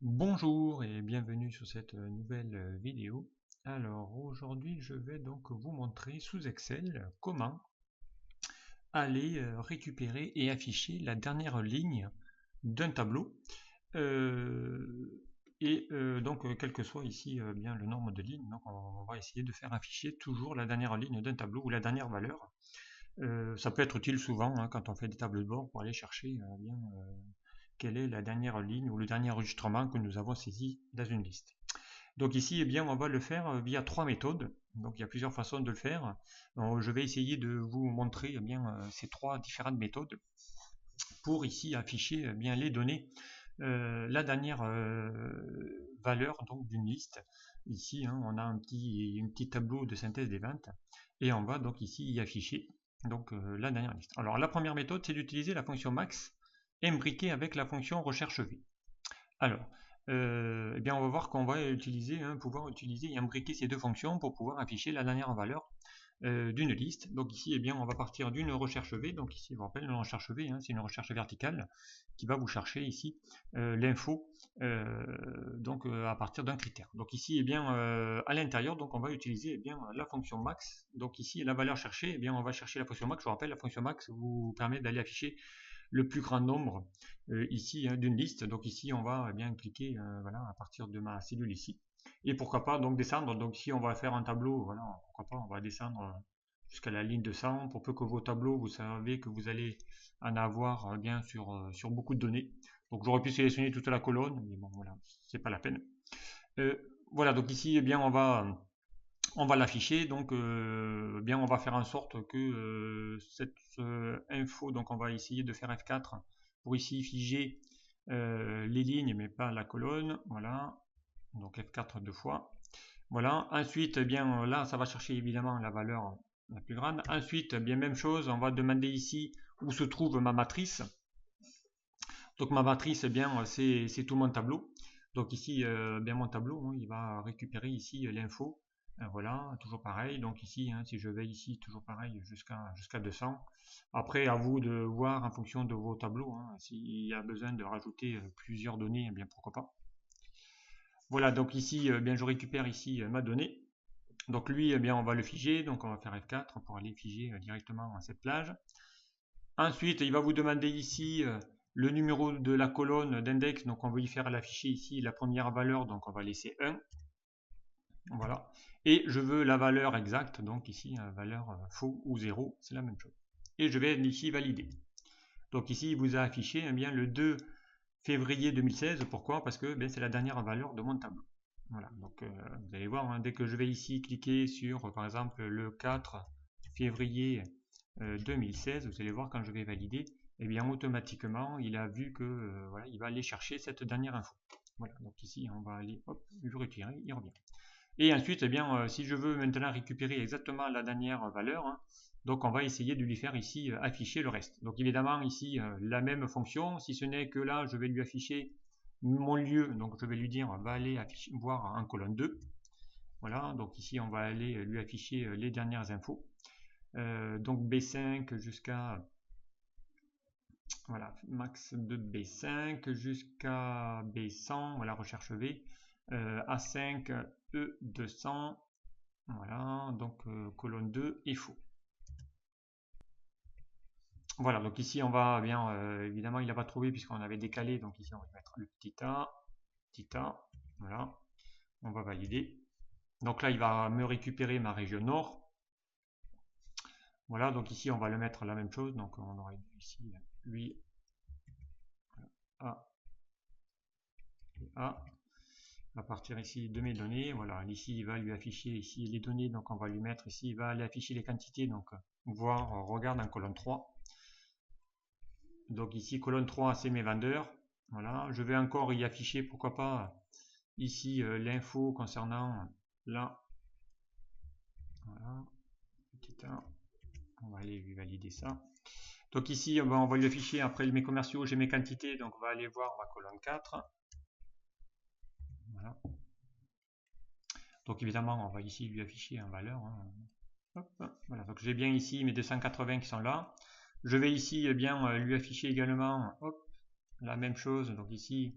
Bonjour et bienvenue sur cette nouvelle vidéo. Alors aujourd'hui je vais donc vous montrer sous Excel comment aller récupérer et afficher la dernière ligne d'un tableau donc quel que soit ici bien le nombre de lignes, donc on va essayer de faire afficher toujours la dernière ligne d'un tableau ou la dernière valeur. Ça peut être utile souvent hein, quand on fait des tableaux de bord pour aller chercher quelle est la dernière ligne ou le dernier enregistrement que nous avons saisi dans une liste. Donc ici, eh bien, on va le faire via trois méthodes. Donc il y a plusieurs façons de le faire. Donc, je vais essayer de vous montrer ces trois différentes méthodes pour ici afficher bien les données, la dernière valeur donc d'une liste. Ici, hein, on a un petit tableau de synthèse des ventes et on va donc ici y afficher donc la dernière liste. Alors la première méthode, c'est d'utiliser la fonction max imbriquée avec la fonction recherche V. Alors, eh bien, on va voir qu'on va pouvoir utiliser et imbriquer ces deux fonctions pour pouvoir afficher la dernière valeur d'une liste. Donc ici, eh bien, on va partir d'une recherche V. Donc ici, je vous rappelle, une recherche V, hein, c'est une recherche verticale qui va vous chercher ici l'info à partir d'un critère. Donc ici, eh bien, à l'intérieur, donc on va utiliser la fonction max. Donc ici, la valeur cherchée, eh bien, on va chercher la fonction max. Je vous rappelle, la fonction max vous permet d'aller afficher le plus grand nombre ici hein, d'une liste. Donc ici, on va bien cliquer voilà, à partir de ma cellule ici. Et pourquoi pas donc descendre. Donc si on va faire un tableau, voilà, pourquoi pas, on va descendre jusqu'à la ligne de 100 pour peu que vos tableaux, vous savez que vous allez en avoir bien sur beaucoup de données. Donc j'aurais pu sélectionner toute la colonne, mais bon voilà, c'est pas la peine. Euh, voilà, donc ici, eh bien, on va l'afficher. Donc, bien, on va faire en sorte que cette info, donc on va essayer de faire F4 pour ici figer les lignes, mais pas la colonne. Voilà, donc F4 deux fois. Voilà. Ensuite, eh bien, là, ça va chercher évidemment la valeur la plus grande. Ensuite, bien, même chose, on va demander ici où se trouve ma matrice. Donc, ma matrice, eh bien, c'est tout mon tableau. Donc ici, bien mon tableau, hein, il va récupérer ici l'info. Voilà, toujours pareil. Donc ici, hein, si je vais ici, toujours pareil, jusqu'à 200. Après, à vous de voir en fonction de vos tableaux, hein, s'il y a besoin de rajouter plusieurs données, eh bien pourquoi pas. Voilà, donc ici, bien je récupère ici ma donnée. Donc lui, eh bien on va le figer. Donc on va faire F4 pour aller figer directement cette plage. Ensuite, il va vous demander ici le numéro de la colonne d'index. Donc on va y faire l'afficher ici la première valeur. Donc on va laisser 1. Voilà. Et je veux la valeur exacte. Donc ici, valeur faux ou 0. C'est la même chose. Et je vais ici valider. Donc ici, il vous a affiché bien le 2 février 2016. Pourquoi? Parce que c'est la dernière valeur de mon tableau. Voilà. Donc vous allez voir, hein, dès que je vais ici cliquer sur, par exemple, le 4 février 2016, vous allez voir quand je vais valider, et bien automatiquement il a vu que voilà, il va aller chercher cette dernière info. Voilà, donc ici on va aller hop, lui retirer, il revient. Et ensuite, eh bien, si je veux maintenant récupérer exactement la dernière valeur, hein, donc on va essayer de lui faire ici afficher le reste. Donc évidemment ici la même fonction, si ce n'est que là je vais lui afficher mon lieu, donc je vais lui dire va aller voir en colonne 2. Voilà, donc ici on va aller lui afficher les dernières infos. Donc B5 jusqu'à voilà, max de B5 jusqu'à B100, voilà, recherche V, A5, E200, voilà, donc colonne 2 et faux. Voilà, donc ici on va bien, évidemment il n'a pas trouvé puisqu'on avait décalé, donc ici on va mettre le petit a, voilà, on va valider. Donc là il va me récupérer ma région nord. Voilà, donc ici on va le mettre la même chose, donc on aurait ici lui A et A. À partir ici de mes données, voilà, ici il va lui afficher ici les données, donc on va lui mettre ici, il va aller afficher les quantités, donc voir, regarde en colonne 3. Donc ici colonne 3 c'est mes vendeurs, voilà, je vais encore y afficher, pourquoi pas, ici l'info concernant là, voilà, petit 1, on va aller lui valider ça. Donc ici on va lui afficher, après mes commerciaux, j'ai mes quantités, donc on va aller voir ma colonne 4. Voilà. Donc évidemment, on va ici lui afficher en valeur. Hein. Hop, voilà, donc j'ai bien ici mes 280 qui sont là. Je vais ici bien lui afficher également hop, la même chose. Donc ici,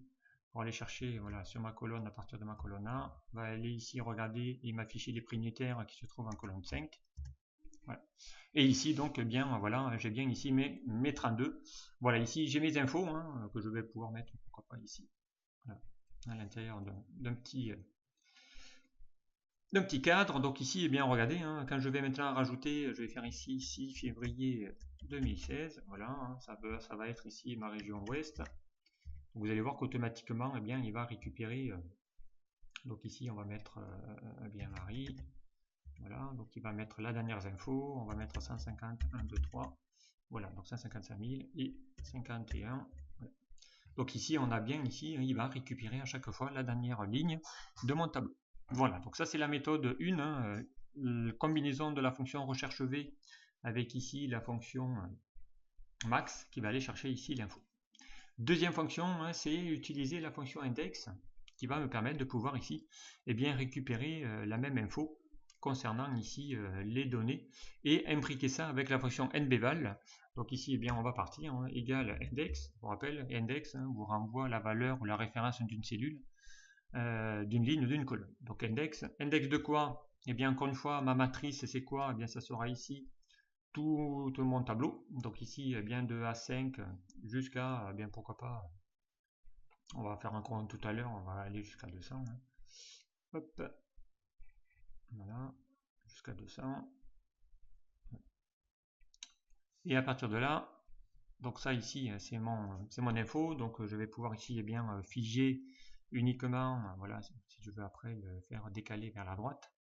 pour aller chercher voilà, sur ma colonne à partir de ma colonne A. On va aller ici regarder et m'afficher les prix unitaires qui se trouvent en colonne 5. Voilà. Et ici, donc, bien, voilà, j'ai bien ici mes 32. Voilà, ici, j'ai mes infos hein, que je vais pouvoir mettre, pourquoi pas ici, voilà, à l'intérieur d'un petit cadre. Donc ici, eh bien, regardez, hein, quand je vais maintenant rajouter, je vais faire ici 6 février 2016. Voilà, hein, ça va être ici ma région ouest. Vous allez voir qu'automatiquement, eh bien, il va récupérer. Donc ici, on va mettre eh bien Marie. Voilà, donc il va mettre la dernière info, on va mettre 150, 1, 2, 3, voilà, donc 155 000 et 51. Voilà. Donc ici, on a bien ici, il va récupérer à chaque fois la dernière ligne de mon tableau. Voilà, donc ça c'est la méthode 1, hein, combinaison de la fonction recherche V avec ici la fonction max qui va aller chercher ici l'info. Deuxième fonction, hein, c'est utiliser la fonction index qui va me permettre de pouvoir ici eh bien, récupérer la même info concernant ici les données et imbriquer ça avec la fonction nbval. Donc ici, eh bien, on va partir hein, égal index. Je vous rappelle, index hein, vous renvoie la valeur ou la référence d'une cellule, d'une ligne ou d'une colonne. Donc index de quoi? Eh bien, encore une fois, ma matrice, c'est quoi? Eh bien, ça sera ici tout mon tableau. Donc ici, eh bien, de A5 jusqu'à, eh bien, pourquoi pas, on va faire un compte tout à l'heure, on va aller jusqu'à 200. Hein. Hop. Voilà, jusqu'à 200. Et à partir de là, donc ça ici, c'est mon info. Donc je vais pouvoir ici eh bien, figer uniquement, voilà, si je veux après le faire décaler vers la droite.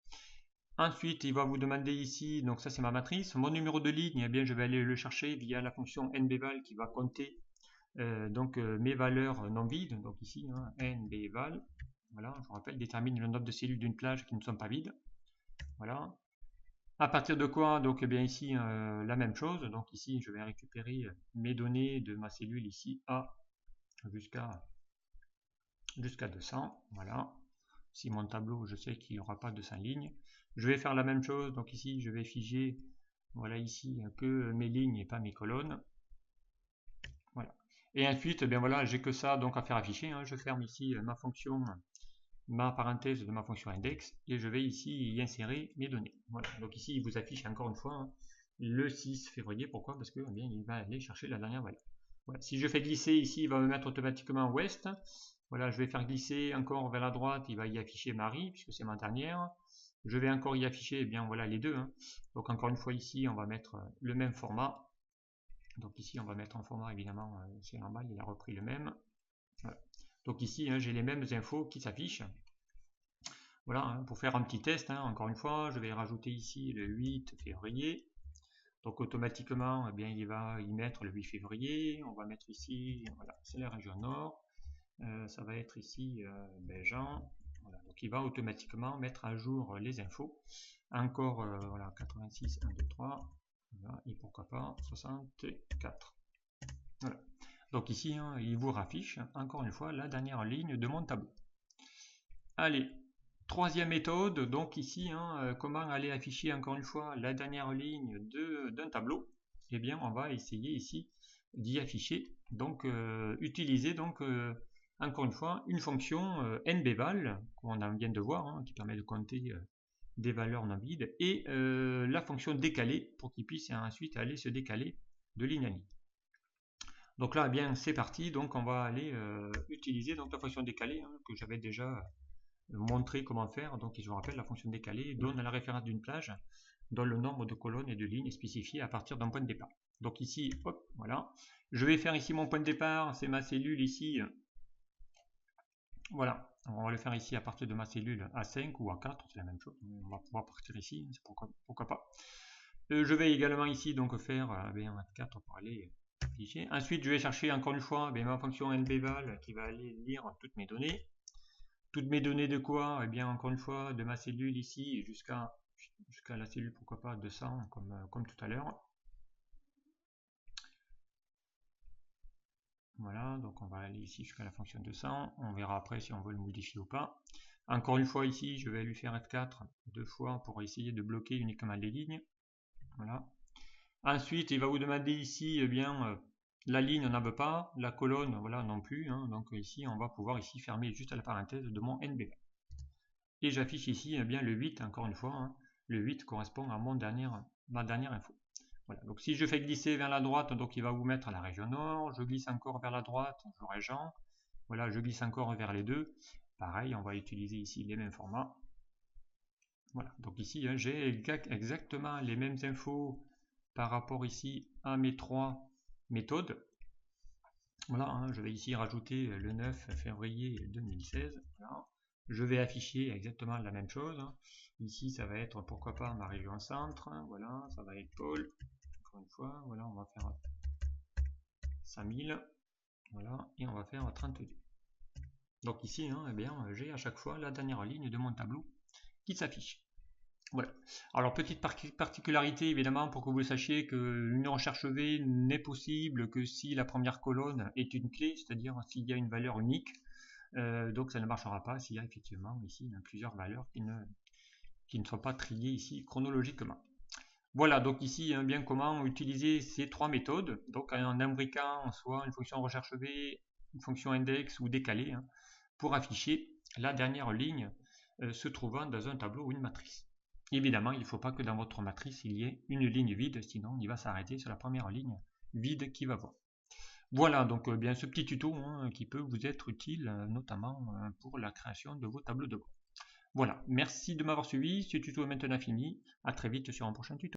Ensuite, il va vous demander ici, donc ça c'est ma matrice, mon numéro de ligne, eh bien je vais aller le chercher via la fonction nbval qui va compter donc mes valeurs non vides. Donc ici, hein, nbval, voilà, je vous rappelle, détermine le nombre de cellules d'une plage qui ne sont pas vides. Voilà. À partir de quoi? Donc eh bien ici la même chose. Donc ici je vais récupérer mes données de ma cellule ici A jusqu'à 200. Voilà. Si mon tableau je sais qu'il n'y aura pas 200 lignes. Je vais faire la même chose. Donc ici je vais figer voilà ici que mes lignes et pas mes colonnes. Voilà. Et ensuite eh bien voilà j'ai que ça donc à faire afficher. Hein. Je ferme ici ma fonction ma parenthèse de ma fonction index et je vais ici y insérer mes données. Voilà. Donc ici, il vous affiche encore une fois hein, le 6 février. Pourquoi? Parce que eh bien, il va aller chercher la dernière valeur. Voilà. Si je fais glisser ici, il va me mettre automatiquement ouest. Voilà, je vais faire glisser encore vers la droite, il va y afficher Marie, puisque c'est ma dernière. Je vais encore y afficher eh bien, voilà, les deux. Hein. Donc encore une fois ici, on va mettre le même format. Donc ici, on va mettre en format, évidemment, c'est normal, il a repris le même. Voilà. Donc ici, hein, j'ai les mêmes infos qui s'affichent. Voilà, hein, pour faire un petit test, hein, encore une fois, je vais rajouter ici le 8 février. Donc automatiquement, eh bien, il va y mettre le 8 février. On va mettre ici, voilà, c'est la région nord. Ça va être ici Belgian. Voilà, donc il va automatiquement mettre à jour les infos. Encore, voilà, 86, 1, 2, 3. Voilà, et pourquoi pas 64. Voilà. Donc ici, hein, il vous raffiche encore une fois la dernière ligne de mon tableau. Allez, troisième méthode, donc ici, hein, comment aller afficher encore une fois la dernière ligne d'un tableau. Eh bien, on va essayer ici d'y afficher, donc utiliser donc encore une fois une fonction nbval, qu'on vient de voir, hein, qui permet de compter des valeurs non vides, et la fonction décalée pour qu'il puisse ensuite aller se décaler de ligne à ligne. Donc là, eh bien, c'est parti. Donc, on va aller utiliser donc la fonction décalée hein, que j'avais déjà montrer comment faire. Donc, je vous rappelle, la fonction décalée donne la référence d'une plage dont le nombre de colonnes et de lignes est spécifié à partir d'un point de départ. Donc ici, hop, voilà. Je vais faire ici mon point de départ, c'est ma cellule ici. Voilà, on va le faire ici à partir de ma cellule A5 ou A4, c'est la même chose. On va pouvoir partir ici, pourquoi pas. Je vais également ici donc faire A4 pour aller afficher. Ensuite, je vais chercher encore une fois ma fonction nbval qui va aller lire toutes mes données. Toutes mes données de quoi? Eh bien, encore une fois, de ma cellule ici jusqu'à la cellule, pourquoi pas 200, comme tout à l'heure. Voilà, donc on va aller ici jusqu'à la fonction 200. On verra après si on veut le modifier ou pas. Encore une fois ici, je vais lui faire F4 deux fois pour essayer de bloquer uniquement les lignes. Voilà. Ensuite, il va vous demander ici, eh bien, La ligne on n'en veut pas, la colonne voilà non plus, hein. Donc ici on va pouvoir ici fermer juste la parenthèse de mon NBV. Et j'affiche ici bien le 8 encore une fois, hein. Le 8 correspond à ma dernière info. Voilà. Donc si je fais glisser vers la droite, donc il va vous mettre à la région nord, je glisse encore vers la droite, j'aurai Jean, voilà, je glisse encore vers les deux, pareil, on va utiliser ici les mêmes formats. Voilà, donc ici hein, j'ai exactement les mêmes infos par rapport ici à mes trois méthodes. Voilà, hein, je vais ici rajouter le 9 février 2016, voilà. Je vais afficher exactement la même chose, hein. Ici ça va être pourquoi pas ma région centre, hein, voilà, ça va être Paul, encore une fois, voilà, on va faire 5000, voilà, et on va faire 32. Donc ici, hein, eh bien, j'ai à chaque fois la dernière ligne de mon tableau qui s'affiche. Voilà. Alors petite particularité évidemment pour que vous sachiez qu'une recherche V n'est possible que si la première colonne est une clé, c'est-à-dire s'il y a une valeur unique. Donc ça ne marchera pas s'il y a effectivement ici plusieurs valeurs qui ne sont pas triées ici chronologiquement. Voilà, donc ici, bien comment utiliser ces trois méthodes. Donc en imbriquant soit une fonction recherche V, une fonction index ou décalée, hein, pour afficher la dernière ligne se trouvant dans un tableau ou une matrice. Évidemment, il ne faut pas que dans votre matrice, il y ait une ligne vide, sinon il va s'arrêter sur la première ligne vide qu'il va voir. Voilà, donc bien ce petit tuto hein, qui peut vous être utile, notamment pour la création de vos tableaux de bord. Voilà, merci de m'avoir suivi, ce tuto est maintenant fini, à très vite sur un prochain tuto.